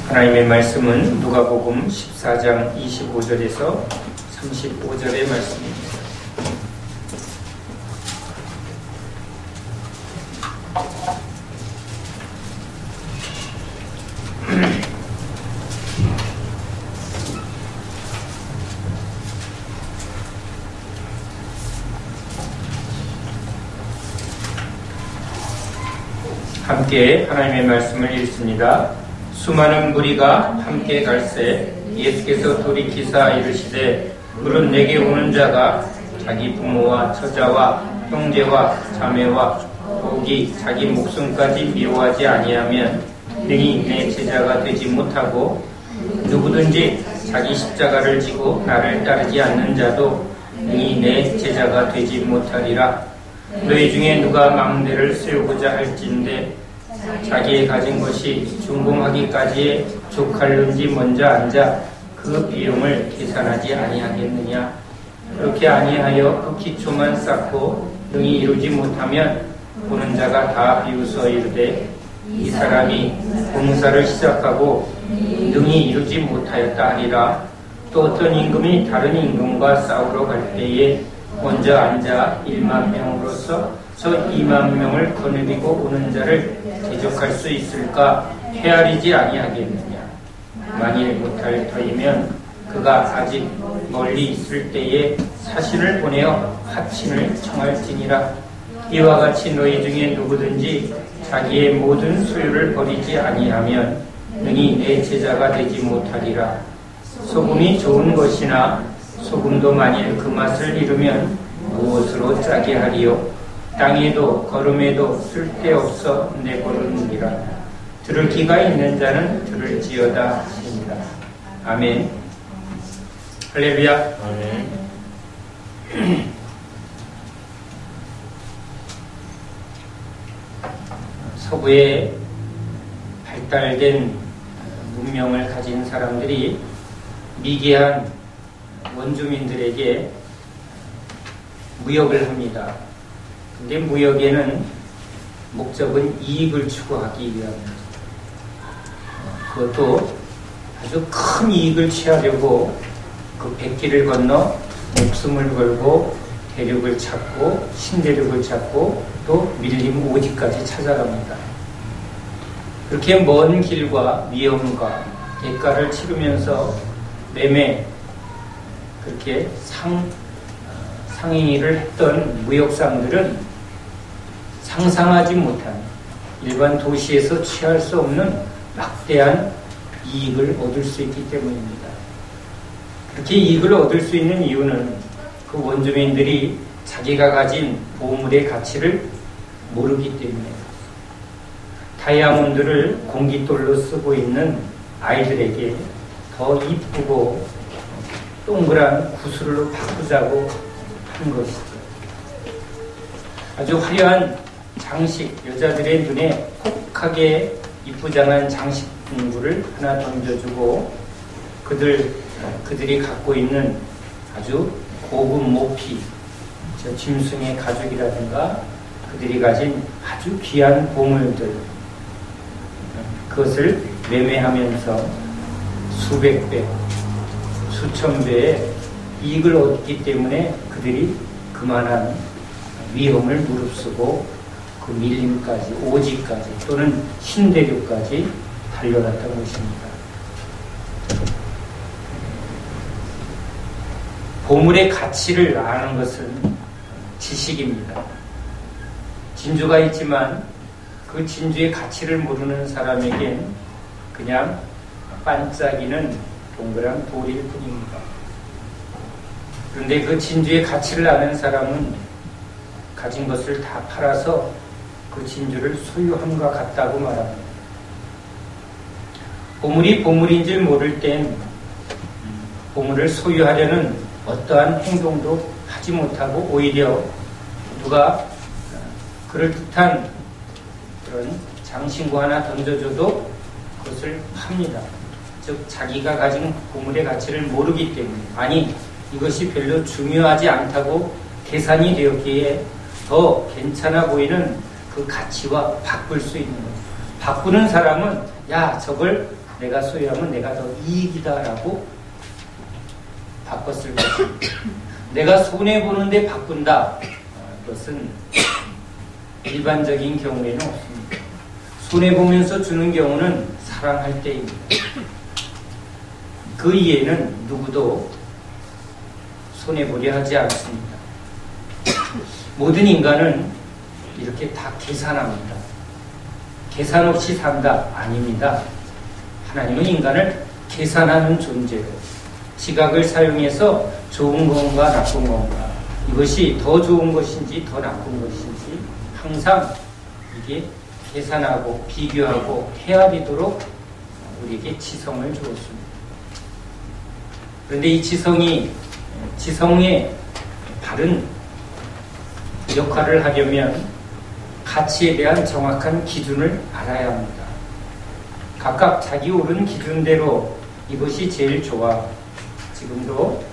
하나님의 말씀은 누가복음 14장 25절에서 35절의 말씀입니다. 함께 하나님의 말씀을 읽습니다. 수많은 무리가 함께 갈새 예수께서 돌이키사 이르시되 그런 내게 오는 자가 자기 부모와 처자와 형제와 자매와 더욱이 자기 목숨까지 미워하지 아니하면 능히 내 제자가 되지 못하고 누구든지 자기 십자가를 지고 나를 따르지 않는 자도 능히 내 제자가 되지 못하리라. 너희 중에 누가 망대를 세우고자 할진대 자기의 가진 것이 준공하기까지의 족할는지 먼저 앉아 그 비용을 계산하지 아니하겠느냐. 그렇게 아니하여 그 기초만 쌓고 능히 이루지 못하면 보는 자가 다 비웃어 이르되 이 사람이 봉사를 시작하고 능히 이루지 못하였다 하리라. 또 어떤 임금이 다른 임금과 싸우러 갈 때에 먼저 앉아 1만 명으로서 저 2만 명을 거느리고 오는 자를 대적할 수 있을까 헤아리지 아니하겠느냐. 만일 못할 터이면 그가 아직 멀리 있을 때에 사신을 보내어 하친을 청할지니라. 이와 같이 너희 중에 누구든지 자기의 모든 소유를 버리지 아니하면 능히 내 제자가 되지 못하리라. 소금이 좋은 것이나 소금도 만일 그 맛을 잃으면 무엇으로 짜게 하리요. 땅에도 거름에도 쓸데없어 내버리느니라. 들을 귀가 있는 자는 들을지어다 하시니라. 아멘. 할렐루야. 아멘. 서부에 발달된 문명을 가진 사람들이 미개한 원주민들에게 무역을 합니다. 근데 무역에는 목적은 이익을 추구하기 위함입니다. 그것도 아주 큰 이익을 취하려고 그 백길을 건너 목숨을 걸고 대륙을 찾고 신대륙을 찾고 또 밀림 오지까지 찾아갑니다. 그렇게 먼 길과 위험과 대가를 치르면서 매매 그렇게 상의를 했던 무역상들은 상상하지 못한 일반 도시에서 취할 수 없는 막대한 이익을 얻을 수 있기 때문입니다. 그렇게 이익을 얻을 수 있는 이유는 그 원주민들이 자기가 가진 보물의 가치를 모르기 때문에 다이아몬드를 공깃돌로 쓰고 있는 아이들에게 더 이쁘고 동그란 구슬로 바꾸자고 한 것이죠. 아주 화려한 장식, 여자들의 눈에 혹하게 이쁘장한 장식 공구를 하나 던져주고 그들이 갖고 있는 아주 고급 모피, 저 짐승의 가죽이라든가 그들이 가진 아주 귀한 보물들, 그것을 매매하면서 수백 배, 수천 배의 이익을 얻기 때문에 그들이 그만한 위험을 무릅쓰고 그 밀림까지, 오지까지 또는 신대륙까지 달려갔던 것입니다. 보물의 가치를 아는 것은 지식입니다. 진주가 있지만 그 진주의 가치를 모르는 사람에겐 그냥 반짝이는 동그란 돌일 뿐입니다. 그런데 그 진주의 가치를 아는 사람은 가진 것을 다 팔아서 그 진주를 소유함과 같다고 말합니다. 보물이 보물인 줄 모를 땐 보물을 소유하려는 어떠한 행동도 하지 못하고 오히려 누가 그럴듯한 그런 장신구 하나 던져줘도 그것을 팝니다. 즉 자기가 가진 보물의 가치를 모르기 때문에, 아니 이것이 별로 중요하지 않다고 계산이 되었기에 더 괜찮아 보이는 그 가치와 바꿀 수 있는 거예요. 바꾸는 사람은 야 저걸 내가 소유하면 내가 더 이익이다라고 바꿨을 것입니다. 내가 손해보는데 바꾼다. 그것은 일반적인 경우에는 없습니다. 손해보면서 주는 경우는 사랑할 때입니다. 그 이해는 누구도 손해보려 하지 않습니다. 모든 인간은 이렇게 다 계산합니다. 계산 없이 산다? 아닙니다. 하나님은 인간을 계산하는 존재로 지각을 사용해서 좋은 건가 나쁜 건가, 이것이 더 좋은 것인지 더 나쁜 것인지 항상 이게 계산하고 비교하고 헤아리도록 우리에게 지성을 주었습니다. 그런데 이 지성의 바른 역할을 하려면 가치에 대한 정확한 기준을 알아야 합니다. 각각 자기 옳은 기준대로 이것이 제일 좋아. 지금도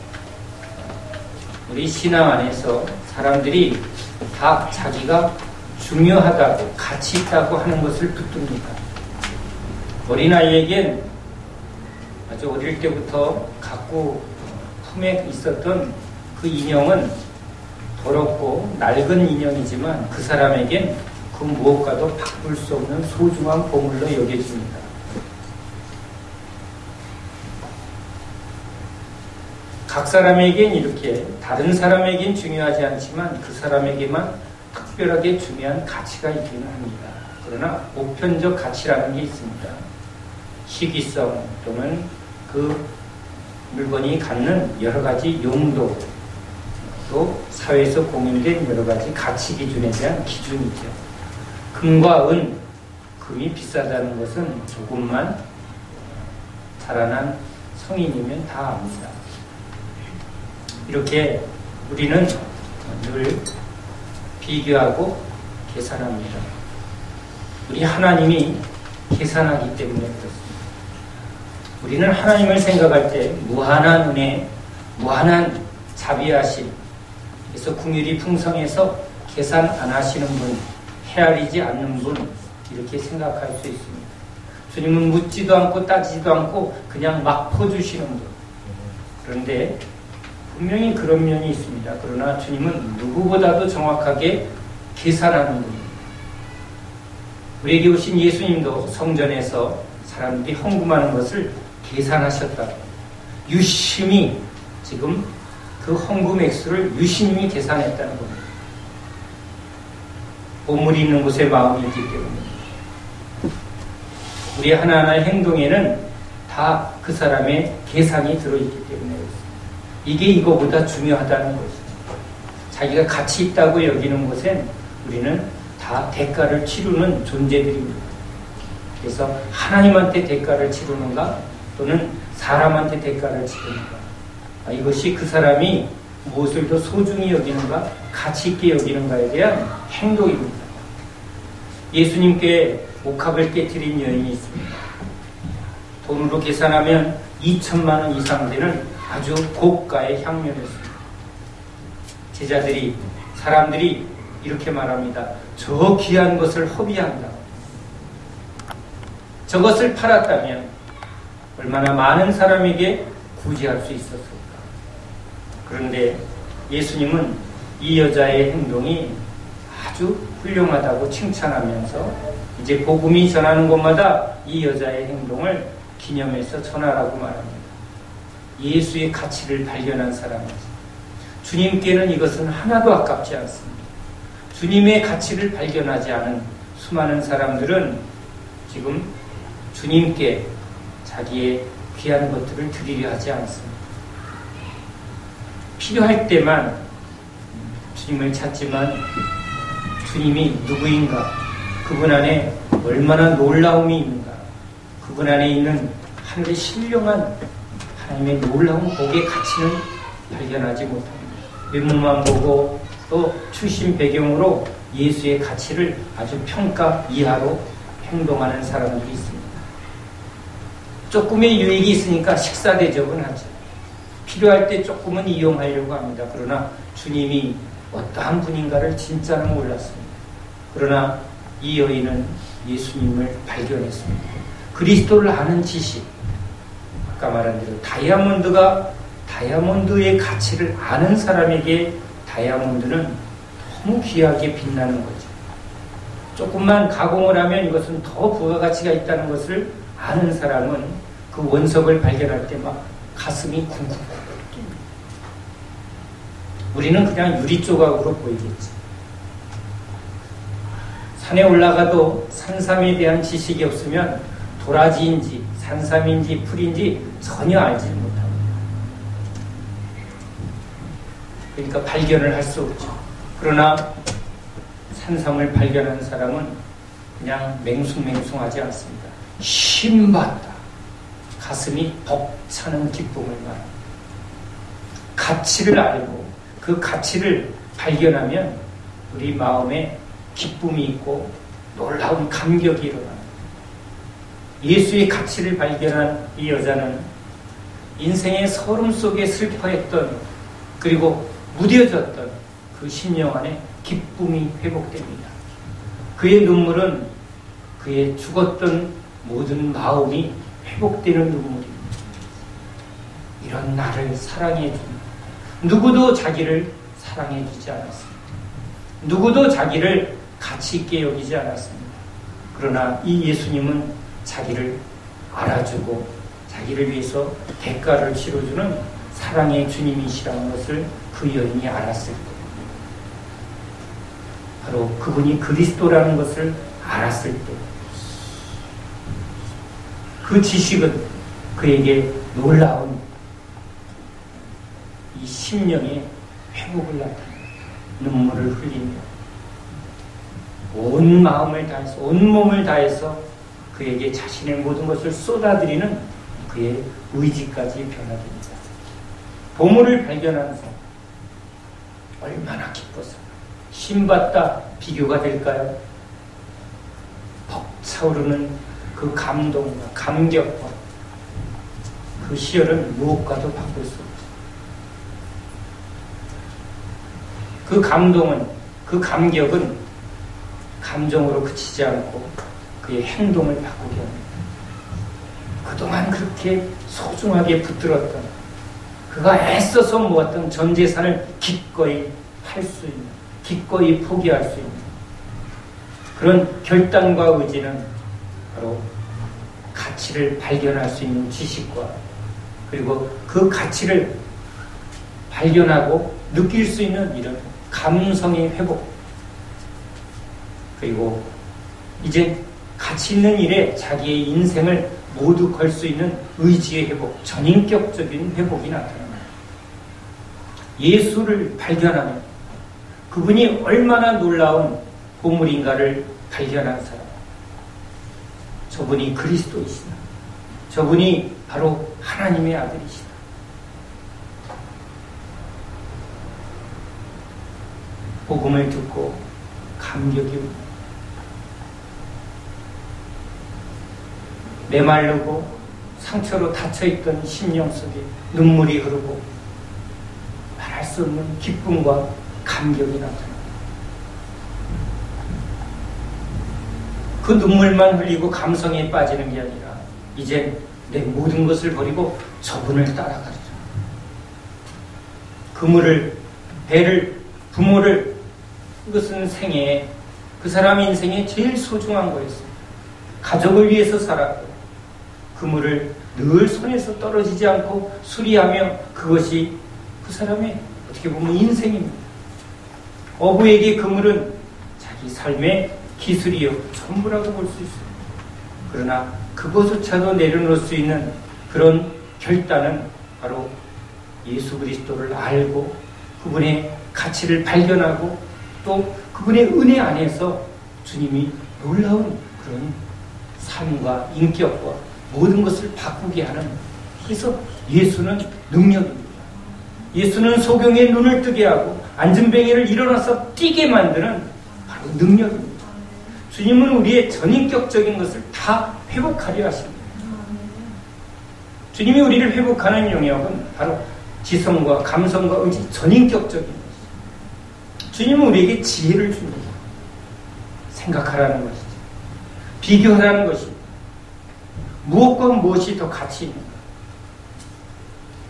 우리 신앙 안에서 사람들이 다 자기가 중요하다고 가치 있다고 하는 것을 붙듭니다. 어린아이에겐 아주 어릴 때부터 갖고 품에 있었던 그 인형은 더럽고 낡은 인형이지만 그 사람에겐 그 무엇과도 바꿀 수 없는 소중한 보물로 여겨집니다. 각 사람에겐 이렇게 다른 사람에겐 중요하지 않지만 그 사람에게만 특별하게 중요한 가치가 있기는 합니다. 그러나 보편적 가치라는 게 있습니다. 희귀성 또는 그 물건이 갖는 여러 가지 용도, 또 사회에서 공유된 여러 가지 가치 기준에 대한 기준이죠. 금과 은, 금이 비싸다는 것은 조금만 자라난 성인이면 다 압니다. 이렇게 우리는 늘 비교하고 계산합니다. 우리 하나님이 계산하기 때문에 그렇습니다. 우리는 하나님을 생각할 때 무한한 은혜, 무한한 자비하심, 그래서 긍휼이 풍성해서 계산 안 하시는 분, 헤아리지 않는 분, 이렇게 생각할 수 있습니다. 주님은 묻지도 않고 따지지도 않고 그냥 막 퍼주시는 분. 그런데 분명히 그런 면이 있습니다. 그러나 주님은 누구보다도 정확하게 계산하는 분입니다. 우리에게 오신 예수님도 성전에서 사람들이 헌금하는 것을 계산하셨다. 유심히 지금 그 헌금 액수를 유심히 계산했다는 겁니다. 보물이 있는 곳에 마음이 있기 때문에 우리 하나하나의 행동에는 다 그 사람의 계산이 들어있기 때문에 그렇습니다. 이게 이거보다 중요하다는 것이죠. 자기가 가치 있다고 여기는 것엔 우리는 다 대가를 치르는 존재들입니다. 그래서 하나님한테 대가를 치르는가 또는 사람한테 대가를 치르는가, 이것이 그 사람이 무엇을 더 소중히 여기는가, 가치 있게 여기는가에 대한 행동입니다. 예수님께 옥합을 깨뜨린 여인이 있습니다. 돈으로 계산하면 2천만 원 이상 되는 아주 고가의 향료였습니다. 제자들이, 사람들이 이렇게 말합니다. 저 귀한 것을 허비한다. 저것을 팔았다면 얼마나 많은 사람에게 구제할 수 있었을까. 그런데 예수님은 이 여자의 행동이 아주 훌륭하다고 칭찬하면서 이제 복음이 전하는 곳마다 이 여자의 행동을 기념해서 전하라고 말합니다. 예수의 가치를 발견한 사람이지. 주님께는 이것은 하나도 아깝지 않습니다. 주님의 가치를 발견하지 않은 수많은 사람들은 지금 주님께 자기의 귀한 것들을 드리려 하지 않습니다. 필요할 때만 주님을 찾지만 주님이 누구인가, 그분 안에 얼마나 놀라움이 있는가, 그분 안에 있는 하늘의 신령한 하나님의 놀라운 복의 가치는 발견하지 못합니다. 외모만 보고 또 출신 배경으로 예수의 가치를 아주 평가 이하로 행동하는 사람들이 있습니다. 조금의 유익이 있으니까 식사 대접은 하죠. 필요할 때 조금은 이용하려고 합니다. 그러나 주님이 어떠한 분인가를 진짜는 몰랐습니다. 그러나 이 여인은 예수님을 발견했습니다. 그리스도를 아는 지식, 아까 말한 대로 다이아몬드의 가치를 아는 사람에게 다이아몬드는 너무 귀하게 빛나는 거죠. 조금만 가공을 하면 이것은 더 부가가치가 있다는 것을 아는 사람은 그 원석을 발견할 때 막 가슴이 쿵쿵쿵 뜁니다. 우리는 그냥 유리 조각으로 보이겠지. 산에 올라가도 산삼에 대한 지식이 없으면 도라지인지 산삼인지 풀인지 전혀 알지 못합니다. 그러니까 발견을 할 수 없죠. 그러나 산삼을 발견한 사람은 그냥 맹숭맹숭하지 않습니다. 신받다. 가슴이 벅차는 기쁨을 말합니다. 가치를 알고 그 가치를 발견하면 우리 마음에 기쁨이 있고 놀라운 감격이 일어납니다. 예수의 가치를 발견한 이 여자는 인생의 서름 속에 슬퍼했던 그리고 무뎌졌던 그 심령 안에 기쁨이 회복됩니다. 그의 눈물은 그의 죽었던 모든 마음이 회복되는 눈물입니다. 이런 나를 사랑해 줍니다. 누구도 자기를 사랑해 주지 않았습니다. 누구도 자기를 가치 있게 여기지 않았습니다. 그러나 이 예수님은 자기를 알아주고 자기를 위해서 대가를 치러주는 사랑의 주님이시라는 것을 그 여인이 알았을 때, 바로 그분이 그리스도라는 것을 알았을 때, 그 지식은 그에게 놀라운 이 심령의 회복을 나타냅니다. 눈물을 흘리며 온 마음을 다해서 온 몸을 다해서 그에게 자신의 모든 것을 쏟아들이는 그의 의지까지 변화됩니다. 보물을 발견한 사람 얼마나 기뻤어요. 신받다 비교가 될까요? 벅차오르는 그 감동과 감격과 그 시열은 무엇과도 바꿀 수 없죠. 그 감동은, 그 감격은 감정으로 그치지 않고 그의 행동을 바꾸게 합니다. 그동안 그렇게 소중하게 붙들었던, 그가 애써서 모았던 전 재산을 기꺼이 팔 수 있는, 기꺼이 포기할 수 있는 그런 결단과 의지는 바로 가치를 발견할 수 있는 지식과, 그리고 그 가치를 발견하고 느낄 수 있는 이런 감성의 회복, 그리고 이제 가치 있는 일에 자기의 인생을 모두 걸 수 있는 의지의 회복, 전인격적인 회복이 나타납니다. 예수를 발견하면 그분이 얼마나 놀라운 보물인가를 발견한 사람, 저분이 그리스도이시다. 저분이 바로 하나님의 아들이시다. 복음을 듣고 감격이 옵니다. 메마르고 상처로 닫혀있던 심령 속에 눈물이 흐르고 말할 수 없는 기쁨과 감격이 나타납니다. 그 눈물만 흘리고 감성에 빠지는 게 아니라 이제 내 모든 것을 버리고 저분을 따라가리라. 그물을, 배를, 부모를, 이것은 생애에 그 사람 인생에 제일 소중한 거였습니다. 가족을 위해서 살았고 그물을 늘 손에서 떨어지지 않고 수리하며 그것이 그 사람의 어떻게 보면 인생입니다. 어부에게 그물은 자기 삶의 기술이요 전부라고 볼 수 있습니다. 그러나 그것조차도 내려놓을 수 있는 그런 결단은 바로 예수 그리스도를 알고 그분의 가치를 발견하고 또 그분의 은혜 안에서 주님이 놀라운 그런 삶과 인격과 모든 것을 바꾸게 하는, 그래서 예수는 능력입니다. 예수는 소경의 눈을 뜨게 하고 안진뱅이를 일어나서 뛰게 만드는 바로 능력입니다. 주님은 우리의 전인격적인 것을 다 회복하려 하십니다. 주님이 우리를 회복하는 영역은 바로 지성과 감성과 의지, 전인격적인 것이죠. 주님은 우리에게 지혜를 줍니다. 생각하라는 것이죠. 비교하라는 것입니다. 무엇과 무엇이 더 가치 있는가?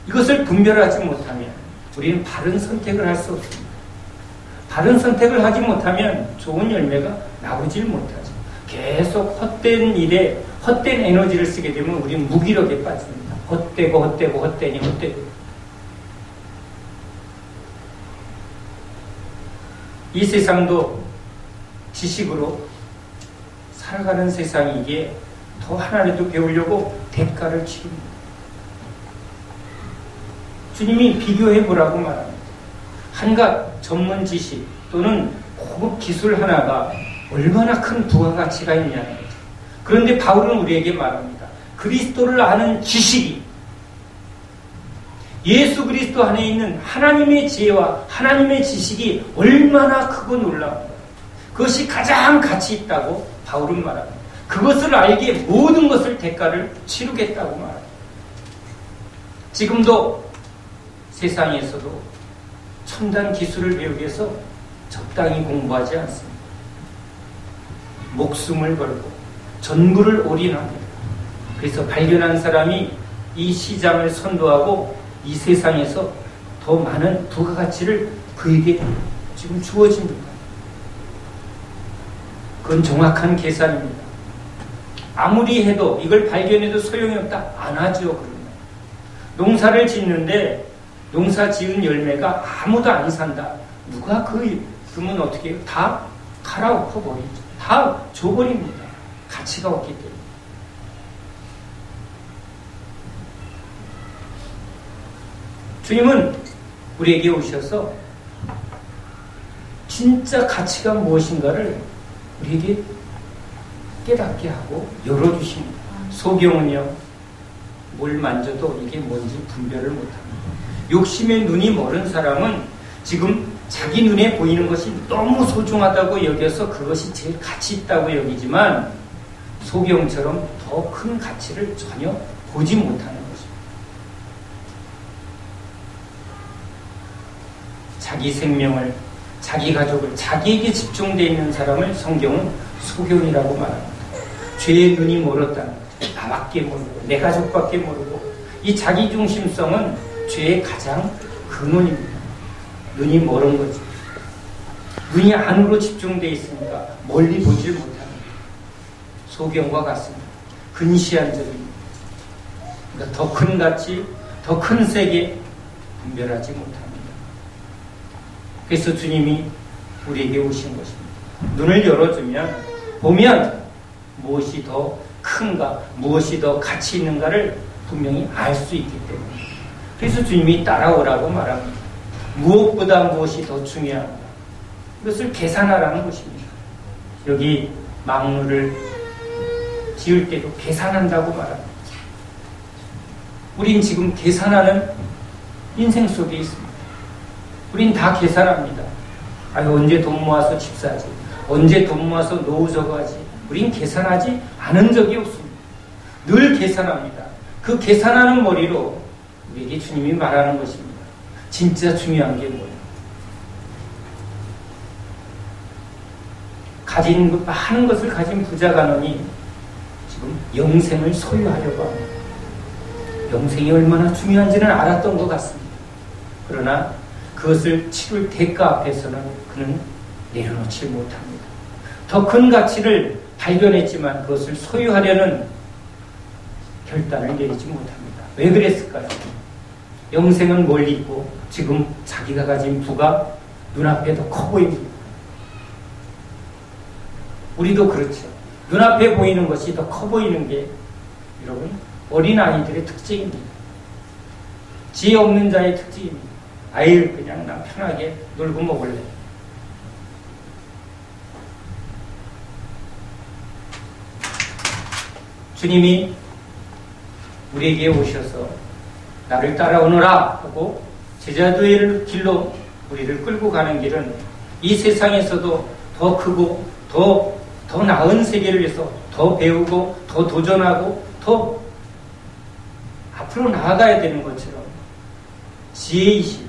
이것을 분별하지 못하면 우리는 바른 선택을 할 수 없습니다. 바른 선택을 하지 못하면 좋은 열매가 나오질 못하죠. 계속 헛된 일에 헛된 에너지를 쓰게 되면 우리는 무기력에 빠집니다. 헛되니 헛되고. 이 세상도 지식으로 살아가는 세상이기에 더 하나라도 배우려고 대가를 치릅니다. 주님이 비교해보라고 말합니다. 한갓 전문 지식 또는 고급 기술 하나가 얼마나 큰 부가가치가 있냐는 거죠. 그런데 바울은 우리에게 말합니다. 그리스도를 아는 지식이 예수 그리스도 안에 있는 하나님의 지혜와 하나님의 지식이 얼마나 크고 놀라운가. 그것이 가장 가치 있다고 바울은 말합니다. 그것을 알기에 모든 것을 대가를 치르겠다고 말합니다. 지금도 세상에서도 첨단 기술을 배우기 위해서 적당히 공부하지 않습니다. 목숨을 걸고 전부를 올인합니다. 그래서 발견한 사람이 이 시장을 선도하고 이 세상에서 더 많은 부가가치를 그에게 지금 주어집니다. 그건 정확한 계산입니다. 아무리 해도 이걸 발견해도 소용이 없다. 안 하죠. 그러면 농사를 짓는데 농사 지은 열매가 아무도 안 산다. 누가 그러면 어떻게 해요? 다 갈아엎어 버리죠. 다 줘버립니다. 가치가 없기 때문에. 주님은 우리에게 오셔서 진짜 가치가 무엇인가를 우리에게 깨닫게 하고 열어주십니다. 소경은요, 뭘 만져도 이게 뭔지 분별을 못합니다. 욕심의 눈이 멀은 사람은 지금 자기 눈에 보이는 것이 너무 소중하다고 여겨서 그것이 제일 가치 있다고 여기지만 소경처럼 더 큰 가치를 전혀 보지 못하는 것입니다. 자기 생명을, 자기 가족을, 자기에게 집중되어 있는 사람을 성경은 소경이라고 말합니다. 죄의 눈이 멀었다는 거죠. 나밖에 모르고 내 가족밖에 모르고 이 자기중심성은 죄의 가장 근원입니다. 눈이 멀은 거죠. 눈이 안으로 집중되어 있으니까 멀리 보질 못합니다. 소경과 같습니다. 근시안적입니다. 그러니까 더 큰 가치, 더 큰 세계 분별하지 못합니다. 그래서 주님이 우리에게 오신 것입니다. 눈을 열어주면 보면 무엇이 더 큰가, 무엇이 더 가치 있는가를 분명히 알 수 있기 때문에. 그래서 주님이 따라오라고 말합니다. 무엇보다 무엇이 더 중요한가. 이것을 계산하라는 것입니다. 여기 망루를 지을 때도 계산한다고 말합니다. 우린 지금 계산하는 인생 속에 있습니다. 우린 다 계산합니다. 아유, 언제 돈 모아서 집 사지? 언제 돈 모아서 노후 저거 하지? 우린 계산하지 않은 적이 없습니다. 늘 계산합니다. 그 계산하는 머리로 우리에게 주님이 말하는 것입니다. 진짜 중요한 게 뭐예요? 많은 것을 가진 부자가너니 지금 영생을 소유하려고 합니다. 영생이 얼마나 중요한지는 알았던 것 같습니다. 그러나 그것을 치를 대가 앞에서는 그는 내려놓지 못합니다. 더 큰 가치를 발견했지만 그것을 소유하려는 결단을 내리지 못합니다. 왜 그랬을까요? 영생은 멀리 있고 지금 자기가 가진 부가 눈앞에 더 커 보입니다. 우리도 그렇죠. 눈앞에 보이는 것이 더 커 보이는 게 여러분 어린아이들의 특징입니다. 지혜 없는 자의 특징입니다. 아유, 그냥 나 편하게 놀고 먹을래. 주님이 우리에게 오셔서 나를 따라오너라 하고 제자도의 길로 우리를 끌고 가는 길은 이 세상에서도 더 크고 더 나은 세계를 위해서 더 배우고 더 도전하고 더 앞으로 나아가야 되는 것처럼 지혜이신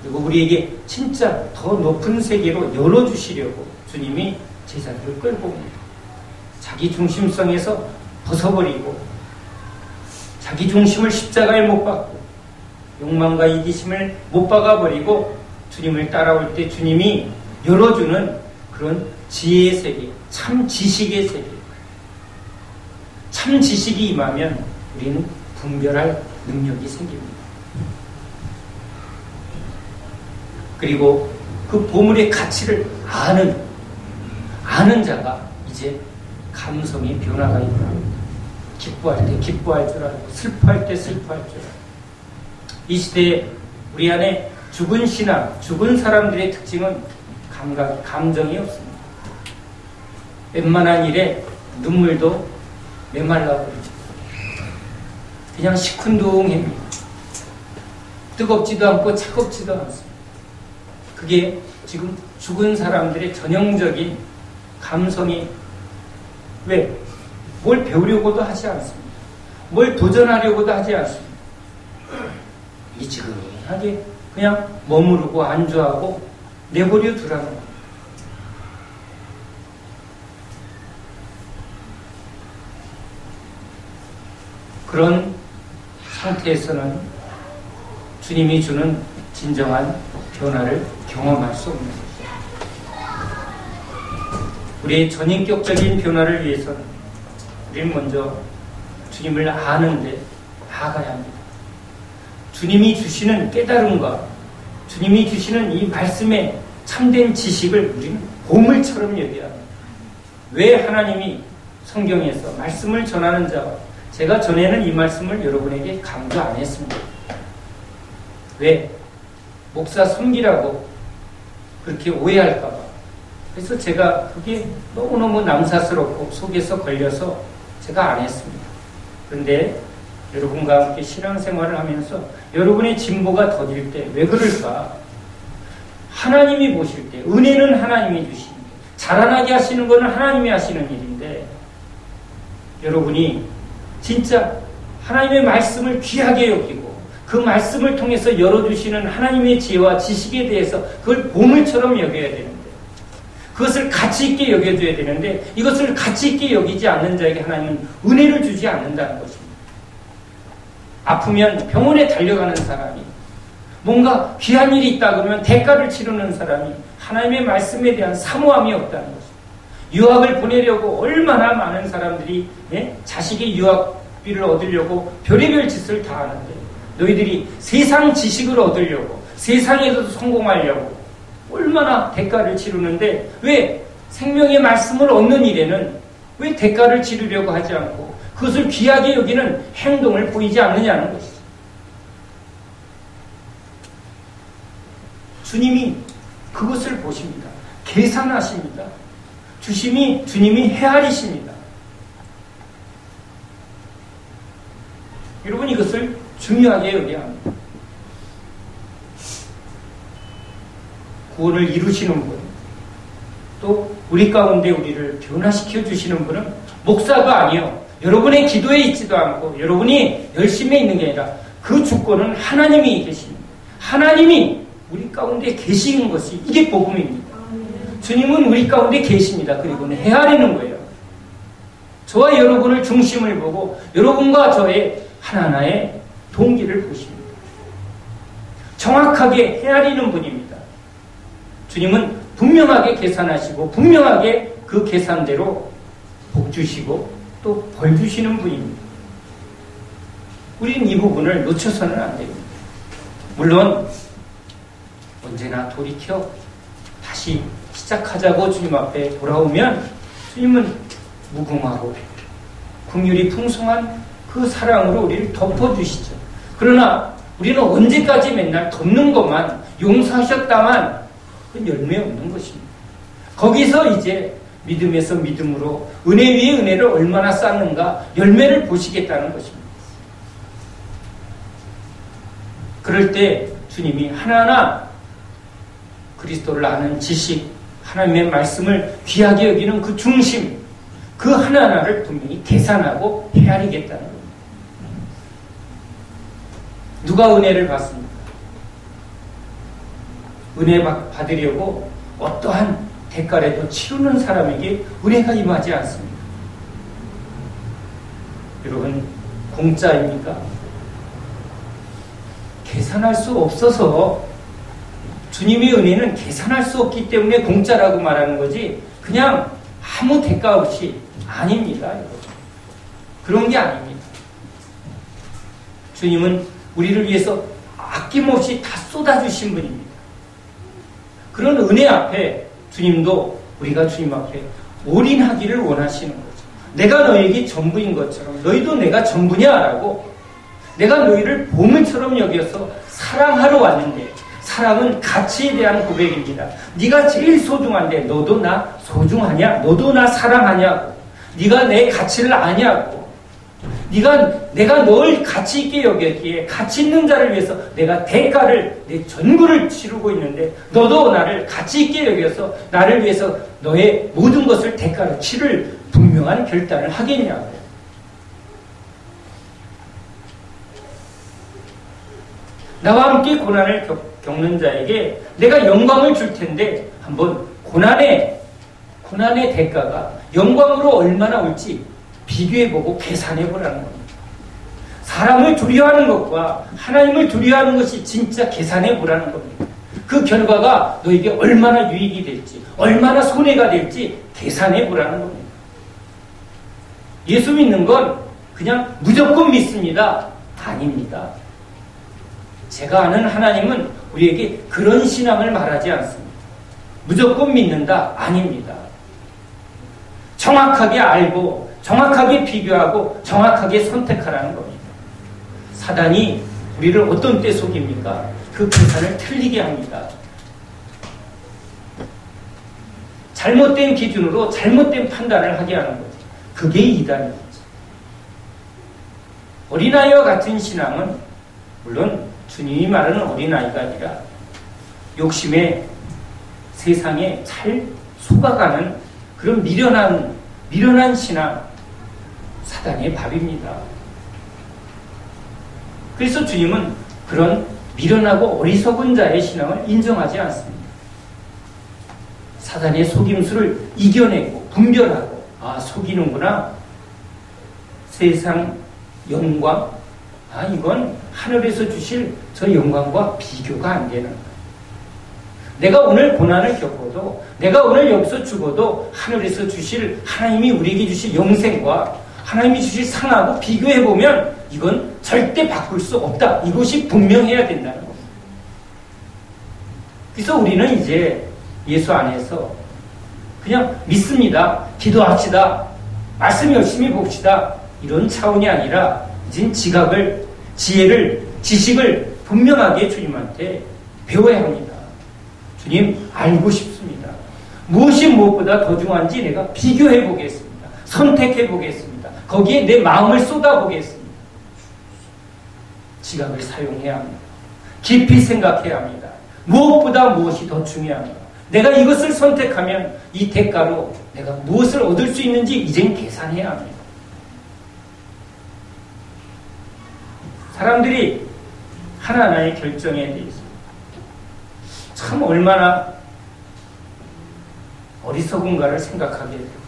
그리고 우리에게 진짜 더 높은 세계로 열어주시려고 주님이 제자들을 끌고 옵니다. 자기 중심성에서 벗어버리고 자기 중심을 십자가에 못 박고 욕망과 이기심을 못 박아버리고 주님을 따라올 때 주님이 열어주는 그런 지혜의 세계, 참 지식의 세계, 참 지식이 임하면 우리는 분별할 능력이 생깁니다. 그리고 그 보물의 가치를 아는 자가 이제 감성의 변화가 일어납니다. 기뻐할 때 기뻐할 줄 알고 슬퍼할 때 슬퍼할 줄 알고. 이 시대에 우리 안에 죽은 신앙, 죽은 사람들의 특징은 감정이 없습니다. 웬만한 일에 눈물도 메말라버리죠. 그냥 시큰둥합니다. 뜨겁지도 않고 차갑지도 않습니다. 그게 지금 죽은 사람들의 전형적인 감성이 왜? 뭘 배우려고도 하지 않습니다. 뭘 도전하려고도 하지 않습니다. 이지근하게 그냥 머무르고 안주하고 내버려 두라는 겁니다. 그런 상태에서는 주님이 주는 진정한 변화를 경험할 수 없는 것입니다. 우리의 전인격적인 변화를 위해서는 우리는 먼저 주님을 아는데 나아가야 합니다. 주님이 주시는 깨달음과 주님이 주시는 이 말씀의 참된 지식을 우리는 보물처럼 여겨야 합니다. 왜 하나님이 성경에서 말씀을 전하는 자와 제가 전에는 이 말씀을 여러분에게 강조 안 했습니다. 왜? 목사 섬기라고 그렇게 오해할까봐. 그래서 제가 그게 너무너무 남사스럽고 속에서 걸려서 제가 안 했습니다. 그런데 여러분과 함께 신앙생활을 하면서 여러분의 진보가 더딜 때 왜 그럴까? 하나님이 보실 때 은혜는 하나님이 주시는 자라나게 하시는 것은 하나님이 하시는 일인데 여러분이 진짜 하나님의 말씀을 귀하게 여기고 그 말씀을 통해서 열어주시는 하나님의 지혜와 지식에 대해서 그걸 보물처럼 여겨야 되는데 그것을 가치 있게 여겨줘야 되는데 이것을 가치 있게 여기지 않는 자에게 하나님은 은혜를 주지 않는다는 것입니다. 아프면 병원에 달려가는 사람이 뭔가 귀한 일이 있다 그러면 대가를 치르는 사람이 하나님의 말씀에 대한 사모함이 없다는 것입니다. 유학을 보내려고 얼마나 많은 사람들이 자식의 유학비를 얻으려고 별의별 짓을 다 하는데 너희들이 세상 지식을 얻으려고 세상에서도 성공하려고 얼마나 대가를 치르는데 왜 생명의 말씀을 얻는 일에는 왜 대가를 치르려고 하지 않고 그것을 귀하게 여기는 행동을 보이지 않느냐는 것이죠. 주님이 그것을 보십니다. 계산하십니다. 주님이 헤아리십니다. 여러분 이것을 중요하게 여겨야 합니다. 구원을 이루시는 분, 또 우리 가운데 우리를 변화시켜 주시는 분은 목사가 아니요 여러분의 기도에 있지도 않고 여러분이 열심히 있는 게 아니라 그 주권은 하나님이 계십니다. 하나님이 우리 가운데 계시는 것이 이게 복음입니다. 주님은 우리 가운데 계십니다. 그리고는 헤아리는 거예요. 저와 여러분을 중심을 보고 여러분과 저의 하나하나의 동기를 보십니다. 정확하게 헤아리는 분입니다. 주님은 분명하게 계산하시고 분명하게 그 계산대로 복 주시고 또 벌 주시는 분입니다. 우리는 이 부분을 놓쳐서는 안 됩니다. 물론 언제나 돌이켜 다시 시작하자고 주님 앞에 돌아오면 주님은 무궁하고 긍휼이 풍성한 그 사랑으로 우리를 덮어주시죠. 그러나 우리는 언제까지 맨날 덮는 것만 용서하셨다만 그 열매 없는 것입니다. 거기서 이제 믿음에서 믿음으로 은혜 위에 은혜를 얼마나 쌓는가 열매를 보시겠다는 것입니다. 그럴 때 주님이 하나하나 그리스도를 아는 지식, 하나님의 말씀을 귀하게 여기는 그 중심, 그 하나하나를 분명히 계산하고 헤아리겠다는 겁니다. 누가 은혜를 받습니까? 은혜 받으려고 어떠한 대가라도 치르는 사람에게 은혜가 임하지 않습니다. 여러분, 공짜입니까? 계산할 수 없어서, 주님의 은혜는 계산할 수 없기 때문에 공짜라고 말하는 거지 그냥 아무 대가 없이 아닙니다. 여러분. 그런 게 아닙니다. 주님은 우리를 위해서 아낌없이 다 쏟아주신 분입니다. 그런 은혜 앞에 주님도 우리가 주님 앞에 올인하기를 원하시는 거죠. 내가 너에게 전부인 것처럼 너희도 내가 전부냐라고, 내가 너희를 보물처럼 여겨서 사랑하러 왔는데, 사랑은 가치에 대한 고백입니다. 네가 제일 소중한데 너도 나 소중하냐? 너도 나 사랑하냐고. 네가 내 가치를 아냐고. 내가 널 가치 있게 여겼기에 가치 있는 자를 위해서 내가 대가를, 내 전부를 치르고 있는데 너도 나를 가치 있게 여겨서 나를 위해서 너의 모든 것을 대가로 치를 분명한 결단을 하겠냐고. 나와 함께 고난을 겪는 자에게 내가 영광을 줄 텐데, 한번 고난의 대가가 영광으로 얼마나 올지 비교해보고 계산해보라는 겁니다. 사람을 두려워하는 것과 하나님을 두려워하는 것이 진짜 계산해보라는 겁니다. 그 결과가 너에게 얼마나 유익이 될지, 얼마나 손해가 될지 계산해보라는 겁니다. 예수 믿는 건 그냥 무조건 믿습니다. 아닙니다. 제가 아는 하나님은 우리에게 그런 신앙을 말하지 않습니다. 무조건 믿는다? 아닙니다. 정확하게 알고 정확하게 비교하고 정확하게 선택하라는 겁니다. 사단이 우리를 어떤 때 속입니까? 그 계산을 틀리게 합니다. 잘못된 기준으로 잘못된 판단을 하게 하는 거죠. 그게 이단이죠. 어린아이와 같은 신앙은, 물론 주님이 말하는 어린아이가 아니라 욕심에 세상에 잘 속아가는 그런 미련한 신앙, 사단의 밥입니다. 그래서 주님은 그런 미련하고 어리석은 자의 신앙을 인정하지 않습니다. 사단의 속임수를 이겨내고 분별하고, 아, 속이는구나. 세상 영광, 아, 이건 하늘에서 주실 저 영광과 비교가 안 되는 거예요. 내가 오늘 고난을 겪어도, 내가 오늘 여기서 죽어도 하늘에서 주실, 하나님이 우리에게 주실 영생과 하나님이 주실 상하고 비교해보면 이건 절대 바꿀 수 없다. 이것이 분명해야 된다는 겁니다. 그래서 우리는 이제 예수 안에서 그냥 믿습니다. 기도합시다. 말씀 열심히 봅시다. 이런 차원이 아니라 이젠 지각을, 지혜를, 지식을 분명하게 주님한테 배워야 합니다. 주님, 알고 싶습니다. 무엇이 무엇보다 더 중요한지 내가 비교해 보겠습니다. 선택해 보겠습니다. 거기에 내 마음을 쏟아 보겠습니다. 지각을 사용해야 합니다. 깊이 생각해야 합니다. 무엇보다 무엇이 더 중요한가. 내가 이것을 선택하면 이 대가로 내가 무엇을 얻을 수 있는지 이젠 계산해야 합니다. 사람들이 하나하나의 결정에 대해서 참 얼마나 어리석은가를 생각하게 됩니다.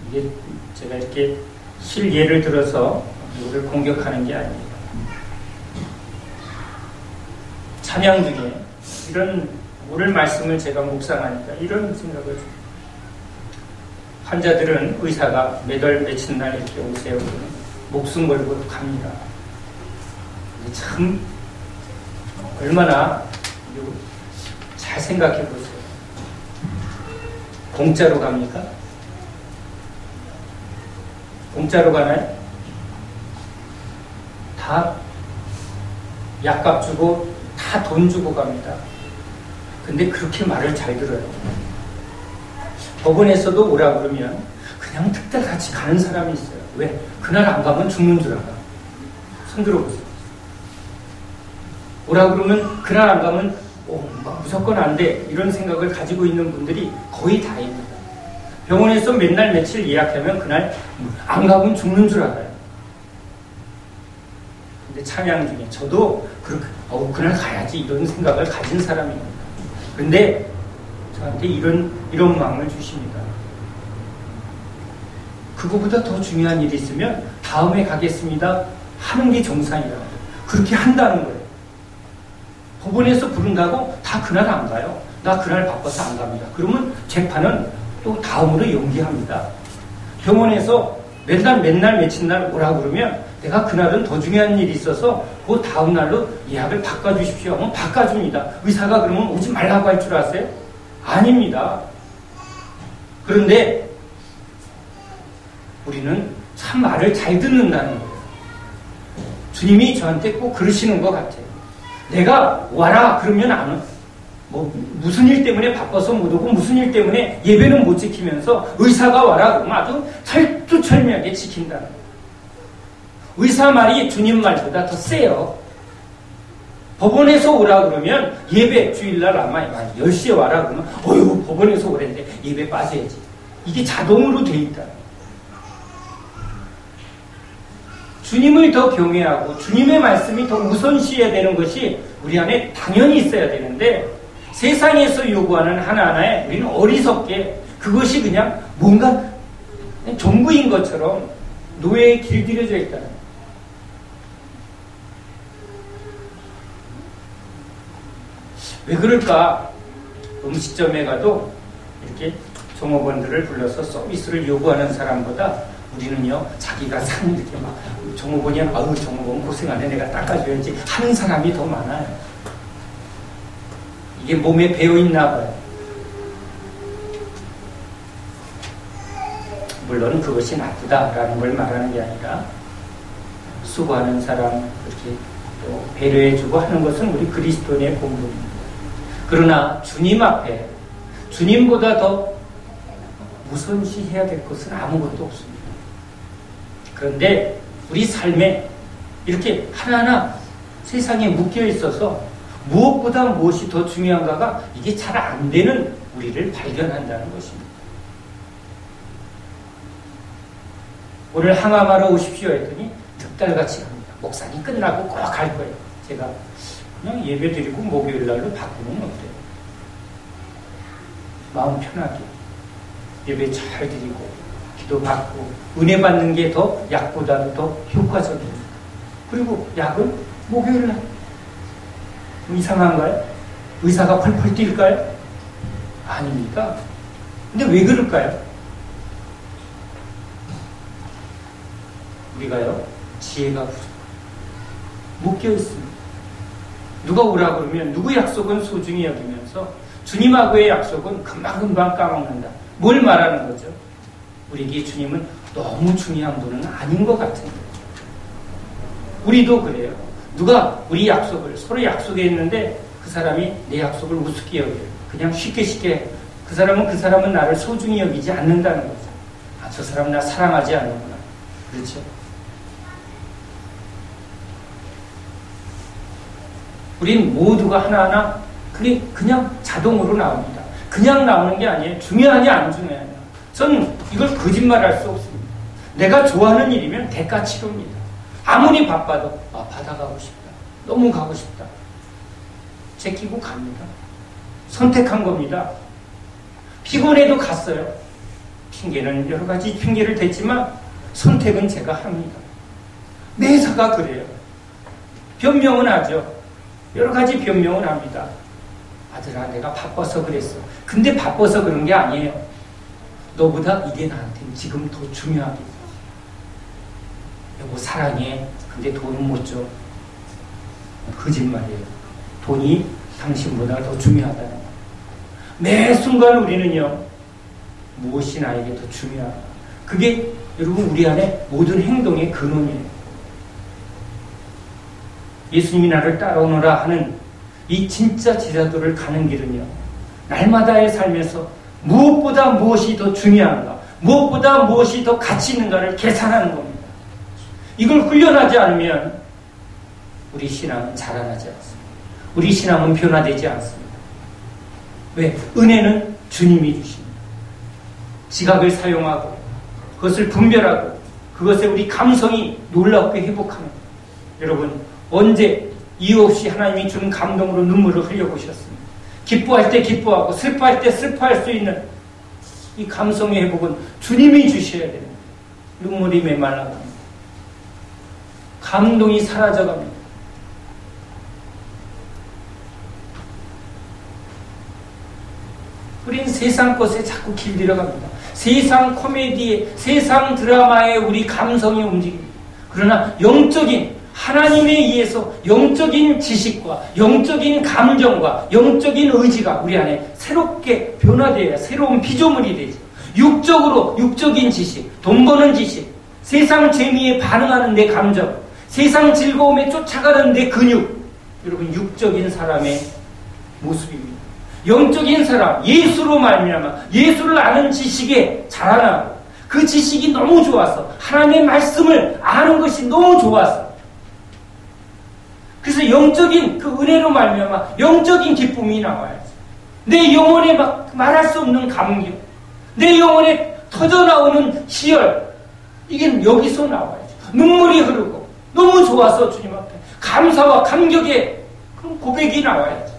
이게 제가 이렇게 실예를 들어서 누구를 공격하는 게 아닙니다. 찬양 중에 이런 오늘 말씀을 제가 묵상하니까 이런 생각을 줍니다. 환자들은 의사가 매달 며칠 날 이렇게 오세요. 목숨 걸고 갑니다. 참 얼마나 잘 생각해 보세요. 공짜로 갑니까? 공짜로 가나요? 다 약값 주고 다 돈 주고 갑니다. 근데 그렇게 말을 잘 들어요. 법원에서도 오라 그러면 그냥 특별같이 가는 사람이 있어요. 왜? 그날 안 가면 죽는 줄 알아. 손 들어보세요. 오라 그러면 그날 안 가면 무조건 안 돼. 이런 생각을 가지고 있는 분들이 거의 다입니다. 병원에서 맨날 며칠 예약하면 그날 안 가면 죽는 줄 알아요. 근데 찬양 중에 저도 그렇게 그날 가야지 이런 생각을 가진 사람입니다. 근데 저한테 이런 마음을 주십니다. 그거보다 더 중요한 일이 있으면 다음에 가겠습니다 하는 게 정상이라고. 그렇게 한다는 거예요. 법원에서 부른다고 다 그날 안 가요. 나 그날 바빠서 안 갑니다. 그러면 재판은 또 다음으로 연기합니다. 병원에서 맨날 며칠 날 오라고 그러면 내가 그날은 더 중요한 일이 있어서 그 다음 날로 예약을 바꿔주십시오 하면 바꿔줍니다. 의사가 그러면 오지 말라고 할 줄 아세요? 아닙니다. 그런데 우리는 참 말을 잘 듣는다는 거예요. 주님이 저한테 꼭 그러시는 것 같아요. 내가 와라 그러면 안 와. 뭐 무슨 일 때문에 바빠서 못 오고 무슨 일 때문에 예배는 못 지키면서 의사가 와라 그러면 아주 철두철미하게 지킨다는 거예요. 의사 말이 주님 말보다 더 세요. 법원에서 오라 그러면 예배 주일날 아마 10시에 와라 그러면 어휴 법원에서 오랬는데 예배 빠져야지. 이게 자동으로 돼 있다. 주님을 더 경외하고 주님의 말씀이 더 우선시해야 되는 것이 우리 안에 당연히 있어야 되는데 세상에서 요구하는 하나하나에 우리는 어리석게 그것이 그냥 뭔가 전부인 것처럼 노예에 길들여져 있다는 거예요. 왜 그럴까? 음식점에 가도 이렇게 종업원들을 불러서 서비스를 요구하는 사람보다 우리는요, 자기가 산 이렇게 막 종업원이 아유 종업원 고생하네 내가 닦아줘야지 하는 사람이 더 많아요. 이게 몸에 배어있나 봐요. 물론 그것이 나쁘다라는 걸 말하는 게 아니라 수고하는 사람 그렇게 또 배려해주고 하는 것은 우리 그리스도인의 본분입니다. 그러나 주님 앞에 주님보다 더 우선시해야 될 것은 아무것도 없습니다. 그런데 우리 삶에 이렇게 하나하나 세상에 묶여 있어서 무엇보다 무엇이 더 중요한가가 이게 잘 안 되는 우리를 발견한다는 것입니다. 오늘 항암하러 오십시오 했더니 득달같이 갑니다. 목사님 끝나고 꼭 갈 거예요. 제가 그냥 예배 드리고 목요일 날로 바꾸면 어때요? 마음 편하게 예배 잘 드리고 기도 받고 은혜 받는 게 더 약보다도 더 효과적입니다. 그리고 약은 목요일 날 이상한가요? 의사가 펄펄 뛸까요? 아닙니다. 근데 왜 그럴까요? 우리가요 지혜가 부족해요. 묶여 있습니다. 누가 오라 그러면 누구 약속은 소중히 여기면서 주님하고의 약속은 금방금방 까먹는다. 뭘 말하는 거죠? 우리에게 주님은 너무 중요한 분은 아닌 것 같은데 우리도 그래요. 누가 우리 약속을 서로 약속했는데 그 사람이 내 약속을 우습게 여겨요. 그냥 쉽게 그 사람은 나를 소중히 여기지 않는다는 거죠. 아, 저 사람 나 사랑하지 않는구나. 그렇죠? 우린 모두가 하나하나 그게 그냥 자동으로 나옵니다. 그냥 나오는 게 아니에요. 중요하냐 안 중요하냐. 저는 이걸 거짓말할 수 없습니다. 내가 좋아하는 일이면 대가 치릅니다. 아무리 바빠도 바다 가고 싶다. 너무 가고 싶다. 제끼고 갑니다. 선택한 겁니다. 피곤해도 갔어요. 핑계는 여러 가지 핑계를 댔지만 선택은 제가 합니다. 매사가 그래요. 변명은 하죠. 여러 가지 변명을 합니다. 아들아 내가 바빠서 그랬어. 근데 바빠서 그런 게 아니에요. 너보다 이게 나한테는 지금 더 중요하게. 여보 사랑해. 근데 돈은 못 줘. 거짓말이에요. 돈이 당신보다 더 중요하다는 거예요. 매 순간 우리는요. 무엇이 나에게 더 중요하다. 그게 여러분 우리 안에 모든 행동의 근원이에요. 예수님이 나를 따라오너라 하는 이 진짜 제자도를 가는 길은요. 날마다의 삶에서 무엇보다 무엇이 더 중요한가, 무엇보다 무엇이 더 가치 있는가를 계산하는 겁니다. 이걸 훈련하지 않으면 우리 신앙은 자라나지 않습니다. 우리 신앙은 변화되지 않습니다. 왜? 은혜는 주님이 주십니다. 지각을 사용하고 그것을 분별하고 그것에 우리 감성이 놀랍게 회복합니다. 여러분 언제 이유 없이 하나님이 주는 감동으로 눈물을 흘려보셨습니다. 기뻐할 때 기뻐하고 슬퍼할 때 슬퍼할 수 있는 이 감성의 회복은 주님이 주셔야 됩니다. 눈물이 메말라갑니다. 감동이 사라져갑니다. 우린 세상 것에 자꾸 길들여갑니다. 세상 코미디에, 세상 드라마에 우리 감성이 움직입니다. 그러나 영적인, 하나님에 의해서 영적인 지식과 영적인 감정과 영적인 의지가 우리 안에 새롭게 변화되어야 새로운 피조물이 되죠. 육적으로, 육적인 지식, 돈 버는 지식, 세상 재미에 반응하는 내 감정, 세상 즐거움에 쫓아가는 내 근육, 여러분 육적인 사람의 모습입니다. 영적인 사람, 예수로 말미암아 예수를 아는 지식에 자라나고 그 지식이 너무 좋아서 하나님의 말씀을 아는 것이 너무 좋아서 그래서 영적인 그 은혜로 말미암아 영적인 기쁨이 나와야지. 내 영혼에 막 말할 수 없는 감격, 내 영혼에 터져나오는 희열, 이게 여기서 나와야지. 눈물이 흐르고 너무 좋아서 주님 앞에 감사와 감격의 그런 고백이 나와야지.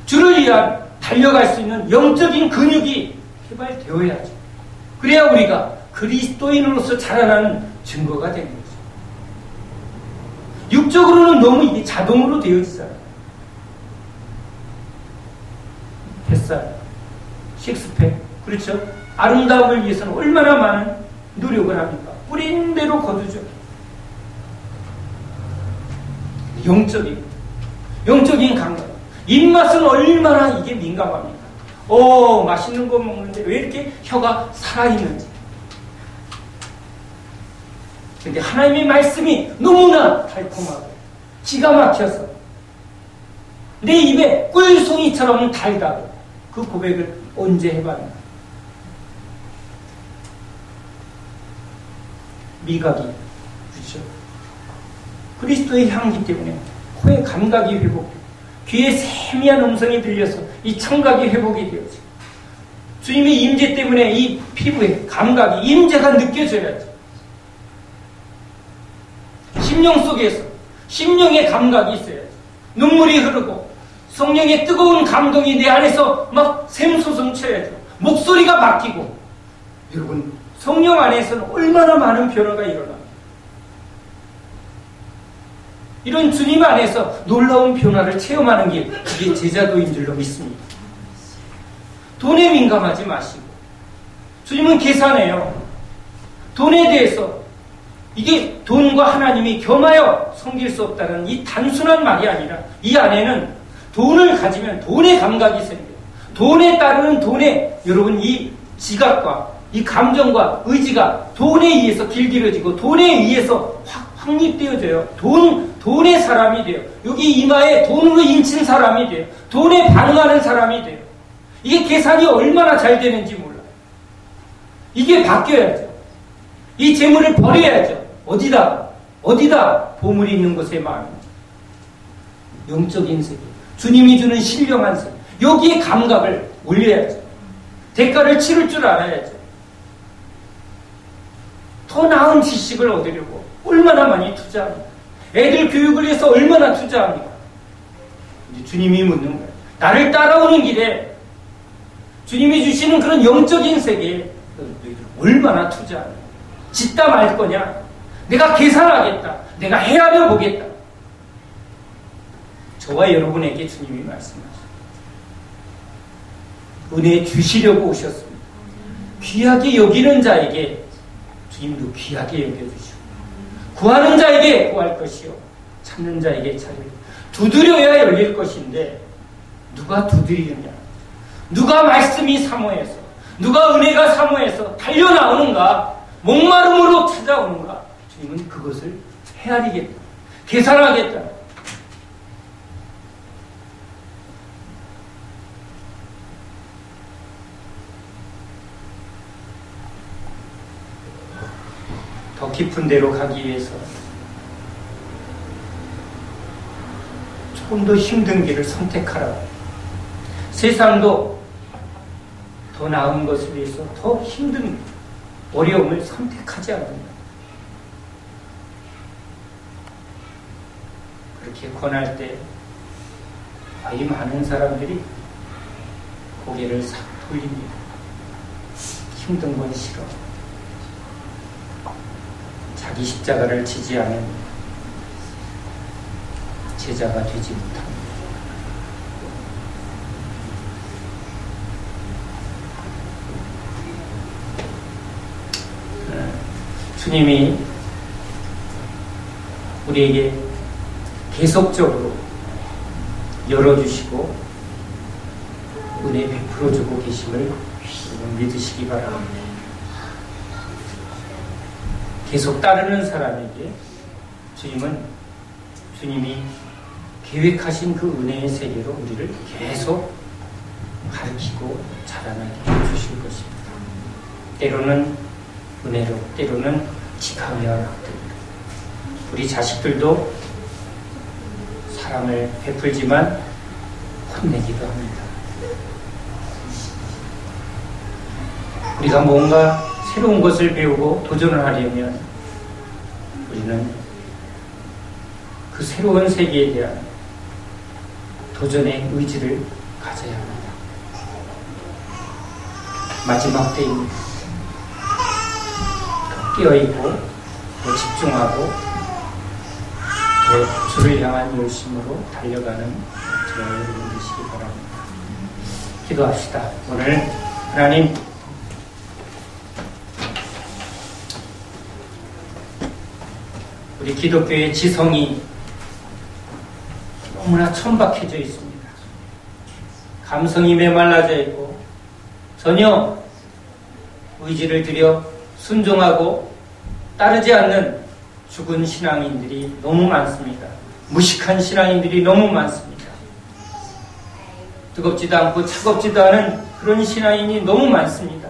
주를 위한 달려갈 수 있는 영적인 근육이 개발되어야죠. 그래야 우리가 그리스도인으로서 자라나는 증거가 되는 거죠. 육적으로는 너무 이게 자동으로 되어지잖아요. 뱃살, 식스팩, 그렇죠? 아름다움을 위해서는 얼마나 많은 노력을 합니까? 뿌린 대로 거두죠. 영적인 감각. 입맛은 얼마나 이게 민감합니까? 맛있는 거 먹는데 왜 이렇게 혀가 살아있는지. 근데 하나님의 말씀이 너무나 달콤하고 기가 막혀서 내 입에 꿀송이처럼 달다고 그 고백을 언제 해봤나? 미각이, 그렇죠? 그리스도의 향기 때문에 코의 감각이 회복되고 귀에 세미한 음성이 들려서 이 청각이 회복이 되어져. 주님의 임재 때문에 이 피부의 감각이, 임재가 느껴져야지. 심령 속에서 심령의 감각이 있어야지. 눈물이 흐르고 성령의 뜨거운 감동이 내 안에서 막 샘솟음쳐야죠. 목소리가 바뀌고. 여러분, 성령 안에서는 얼마나 많은 변화가 일어납니다. 이런 주님 안에서 놀라운 변화를 체험하는 게 그게 제자도인 줄로 믿습니다. 돈에 민감하지 마시고, 주님은 계산해요. 돈에 대해서 이게 돈과 하나님이 겸하여 섬길 수 없다는 이 단순한 말이 아니라 이 안에는 돈을 가지면 돈의 감각이 생겨요. 돈에 따르는 돈의, 여러분, 이 지각과 이 감정과 의지가 돈에 의해서 길들여지고 돈에 의해서 확립되어져요. 돈의 사람이 돼요. 여기 이마에 돈으로 인친 사람이 돼요. 돈에 반응하는 사람이 돼요. 이게 계산이 얼마나 잘 되는지 몰라요. 이게 바뀌어야죠. 이 재물을 버려야죠. 어디다 보물이 있는 곳에 마음입니다. 영적인 세계, 주님이 주는 신령한 세계, 여기에 감각을 올려야죠. 대가를 치를 줄 알아야죠. 더 나은 지식을 얻으려고 얼마나 많이 투자합니까? 애들 교육을 위해서 얼마나 투자합니까? 이제 주님이 묻는 거예요. 나를 따라오는 길에 주님이 주시는 그런 영적인 세계에 너희들 얼마나 투자합니까? 짓다 말 거냐? 내가 계산하겠다. 내가 헤아려 보겠다. 저와 여러분에게 주님이 말씀하십니다. 은혜 주시려고 오셨습니다. 귀하게 여기는 자에게 주님도 귀하게 여겨주시고, 구하는 자에게 구할 것이요 찾는 자에게 찾을, 두드려야 열릴 것인데 누가 두드리느냐? 누가 말씀이 사모해서, 누가 은혜가 사모해서 달려나오는가? 목마름으로 찾아오는가? 주님은 그것을 헤아리겠다, 계산하겠다. 더 깊은 데로 가기 위해서 조금 더 힘든 길을 선택하라고. 세상도 더 나은 것을 위해서 더 힘든 어려움을 선택하지 않는다. 그렇게 권할 때 거의 많은 사람들이 고개를 싹 돌립니다. 힘든 건 싫어. 자기 십자가를 지지 않은 제자가 되지 못합니다. 주님이 우리에게 계속적으로 열어주시고 은혜 베풀어주고 계심을 믿으시기 바랍니다. 계속 따르는 사람에게 주님이 계획하신 그 은혜의 세계로 우리를 계속 가르치고 자라나게 해주실 것입니다. 때로는 은혜로, 때로는 직함이와 학대입니다. 우리 자식들도 사랑을 베풀지만 혼내기도 합니다. 우리가 뭔가 새로운 것을 배우고 도전을 하려면 우리는 그 새로운 세계에 대한 도전의 의지를 가져야 합니다. 마지막 때입니다. 깨어있고 더 집중하고 더 주를 향한 열심으로 달려가는 저와 여러분 되시기 바랍니다. 기도합시다. 오늘 하나님, 우리 기독교의 지성이 너무나 천박해져 있습니다. 감성이 메말라져 있고 전혀 의지를 들여 순종하고 따르지 않는 죽은 신앙인들이 너무 많습니다. 무식한 신앙인들이 너무 많습니다. 뜨겁지도 않고 차갑지도 않은 그런 신앙인이 너무 많습니다.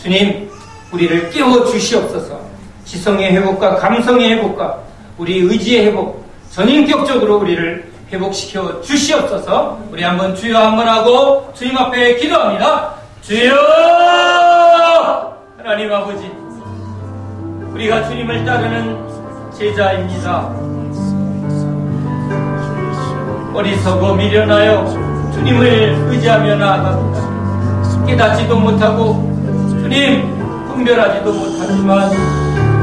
주님, 우리를 깨워주시옵소서. 지성의 회복과 감성의 회복과 우리 의지의 회복, 전인격적으로 우리를 회복시켜 주시옵소서. 우리 한번 주여 한번 하고 주님 앞에 기도합니다. 주여! 하나님 아버지, 우리가 주님을 따르는 제자입니다. 어리석어 미련하여 주님을 의지하며 나아갑니다. 깨닫지도 못하고 주님 분별하지도 못하지만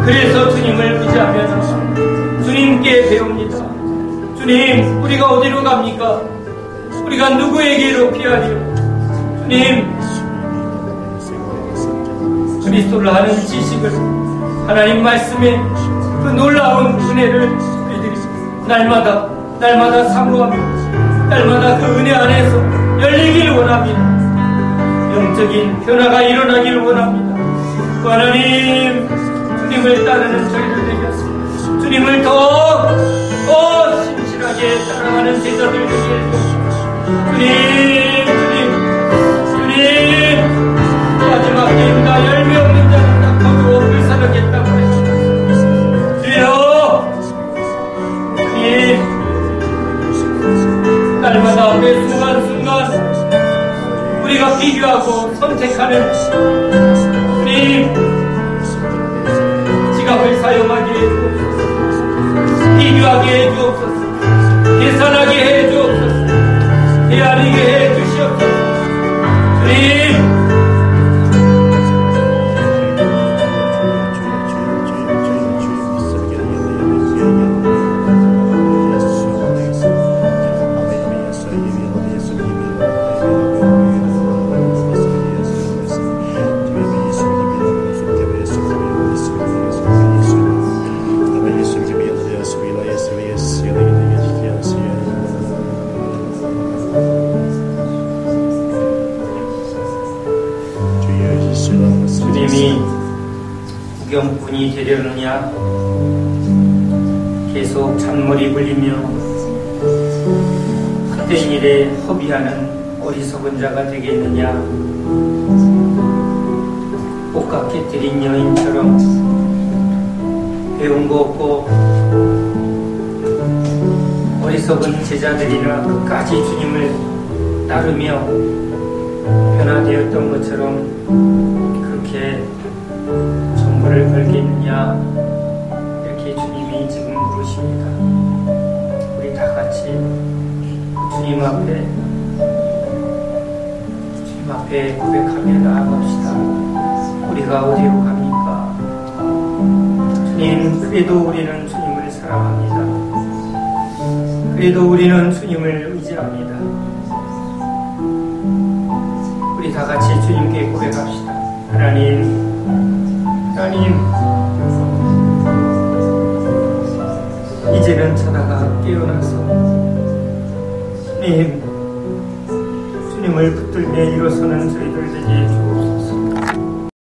그래서 주님을 의지하며 주님께 배웁니다. 주님, 우리가 어디로 갑니까? 우리가 누구에게로 피하리요? 주님, 그리스도를 아는 지식을, 하나님 말씀의 그 놀라운 은혜를 우리들이 날마다 사모하며 날마다 그 은혜 안에서 열리길 원합니다. 영적인 변화가 일어나길 원합니다. 하나님, 주님을 따르는 저희들 되게 하소서. 주님을 더 신실하게 따라가는 제자들 되게 해주옵소서. 주님, 마지막 때입니다. 열매 없는 자는 다 거두어 불사르겠다고 했습니다. 주여, 주님, 날마다 매 순간순간 우리가 비교하고 선택하는 주님, 지갑을 사용하게 해주옵소서. 비교하게 해주옵소서. 계산하게 해주옵소서. 헤아리게 해주시옵소서. 주님, 구경꾼이 되려느냐, 계속 잔머리 굴리며 헛된 일에 허비하는 어리석은 자가 되겠느냐, 옷깎이 들인 여인처럼 배운 거 없고 어리석은 제자들이나 끝까지 주님을 따르며 변화되었던 것처럼 그렇게 정보를 걸겠느냐, 이렇게 주님이 지금 물으십니다. 우리 다 같이 주님 앞에 고백하며 나아갑시다. 우리가 어디로 갑니까? 주님, 그래도 우리는 주님을 사랑합니다. 그래도 우리는 주님을 의지합니다. 우리 다 같이 주님께 고백합시다. 하나님, 이제는 자다가 깨어나서 주님을 붙들며 일어서는 저희들 되게